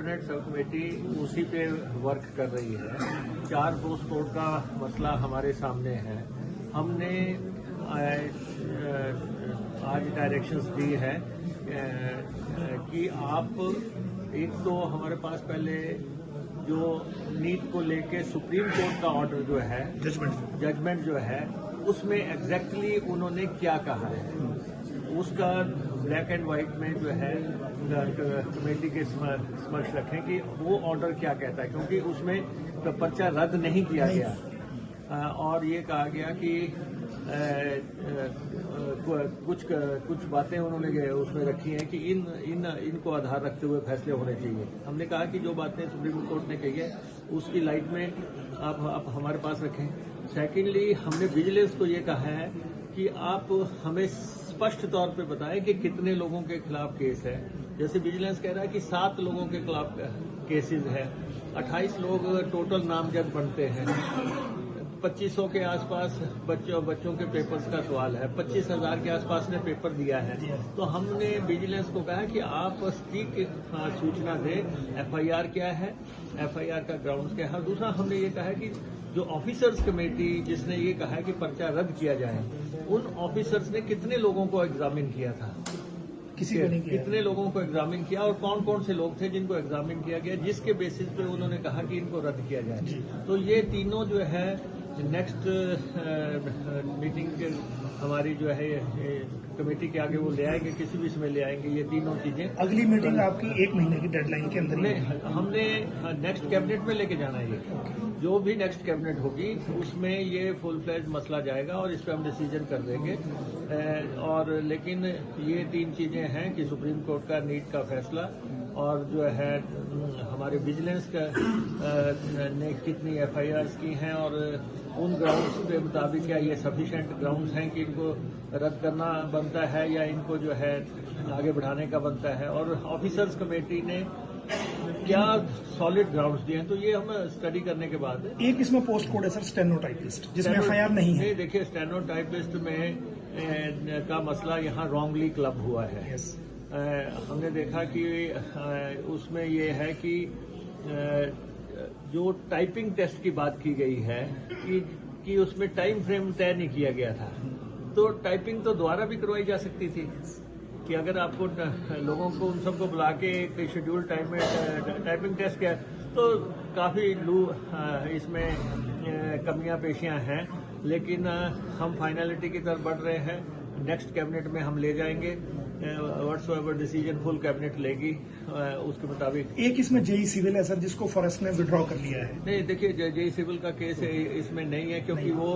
Cabinet sub committee उसी पे work कर रही है। 4 पोस्ट कोड का मसला हमारे सामने है। हमने आज डायरेक्शंस दी है कि आप एक तो हमारे पास पहले जो नीट को लेके सुप्रीम कोर्ट का ऑर्डर जो है जजमेंट जो है उसमें एग्जैक्टली उन्होंने क्या कहा है उसका ब्लैक एंड व्हाइट में जो है कमेटी के समक्ष रखें कि वो ऑर्डर क्या कहता है, क्योंकि उसमें पर्चा रद्द नहीं किया गया और ये कहा गया कि कुछ बातें उन्होंने उसमें रखी हैं कि इनको आधार रखते हुए फैसले होने चाहिए। हमने कहा कि जो बातें सुप्रीम कोर्ट ने कही है उसकी लाइट में आप हमारे पास रखें। सेकेंडली, हमने विजिलेंस को ये कहा है कि आप हमें स्पष्ट तौर पे बताएं कि कितने लोगों के खिलाफ केस है। जैसे विजिलेंस कह रहा है कि 7 लोगों के खिलाफ केसेस है, 28 लोग टोटल नामजद बनते हैं, 2500 के आसपास बच्चों के पेपर्स का सवाल है, 25,000 के आसपास ने पेपर दिया है। तो हमने विजिलेंस को कहा कि आप सटीक सूचना दें, एफआईआर क्या है, एफआईआर का ग्राउंड्स क्या है। दूसरा, हमने ये कहा है कि जो ऑफिसर्स कमेटी जिसने ये कहा है कि पर्चा रद्द किया जाए, उन ऑफिसर्स ने कितने लोगों को एग्जामिन किया था, कितने लोगों को एग्जामिन किया और कौन कौन से लोग थे जिनको एग्जामिन किया गया, जिसके बेसिस पे उन्होंने कहा कि इनको रद्द किया जाए। तो ये तीनों जो है नेक्स्ट मीटिंग हमारी जो है कमेटी के आगे वो ले आएंगे, किसी भी समय ले आएंगे ये तीनों चीजें। अगली मीटिंग आपकी 1 महीने की डेडलाइन के अंदर हमने नेक्स्ट कैबिनेट में लेके जाना है। ये जो भी नेक्स्ट कैबिनेट होगी उसमें ये फुल फ्लेज मसला जाएगा और इस पर हम डिसीजन कर देंगे। और लेकिन ये 3 चीजें हैं कि सुप्रीम कोर्ट का नीट का फैसला और जो है हमारे विजिलेंस का ने कितनी एफआईआर्स की हैं और उन ग्राउंड्स के मुताबिक क्या ये सफिशिएंट ग्राउंड्स हैं कि इनको रद्द करना बनता है या इनको जो है आगे बढ़ाने का बनता है, और ऑफिसर्स कमेटी ने क्या सॉलिड ग्राउंड्स दिए हैं। तो ये हम स्टडी करने के बाद एक इसमें पोस्ट कोड है सर, स्टेनोटाइपिस्ट, जिसमें एफआईआर नहीं है। देखिए, स्टेनोटाइपिस्ट में का मसला यहाँ रॉन्गली क्लब हुआ है। हमने देखा कि उसमें ये है कि जो टाइपिंग टेस्ट की बात की गई है कि उसमें टाइम फ्रेम तय नहीं किया गया था, तो टाइपिंग तो दोबारा भी करवाई जा सकती थी कि अगर आपको लोगों को उन सबको बुला के एक शेड्यूल टाइम में टाइपिंग टेस्ट किया तो काफी इसमें कमियां पेशियां हैं। लेकिन हम फाइनलिटी की तरफ बढ़ रहे हैं। नेक्स्ट कैबिनेट में हम ले जाएंगे, व्हाट्सएवर डिसीजन फुल कैबिनेट लेगी उसके मुताबिक। एक इसमें जेई सिविल है सर, जिसको फॉरेस्ट ने विड्रॉ कर लिया है। नहीं, देखिए, जेई सिविल का केस इसमें नहीं है, क्योंकि वो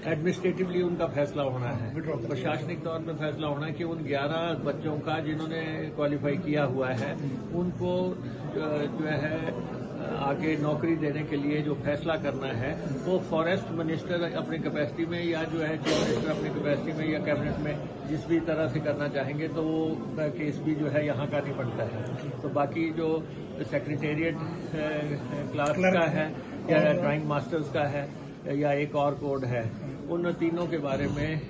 एडमिनिस्ट्रेटिवली उनका फैसला होना है, प्रशासनिक तौर पर फैसला होना है कि उन 11 बच्चों का जिन्होंने क्वालिफाई किया हुआ है उनको जो है आगे नौकरी देने के लिए जो फैसला करना है वो फॉरेस्ट मिनिस्टर अपनी कैपेसिटी में या जो है चीफ मिनिस्टर अपनी कैपेसिटी में या कैबिनेट में जिस भी तरह से करना चाहेंगे, तो वो केस भी जो है यहाँ का नहीं बनता है। तो बाकी जो सेक्रेटेरिएट क्लास का है या ड्राइंग मास्टर्स का है या एक और कोड है, उन तीनों के बारे में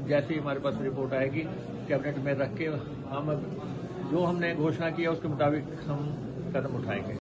जैसे ही हमारे पास रिपोर्ट आएगी कैबिनेट में रख के हम जो हमने घोषणा किया उसके मुताबिक हम कदम उठाएंगे।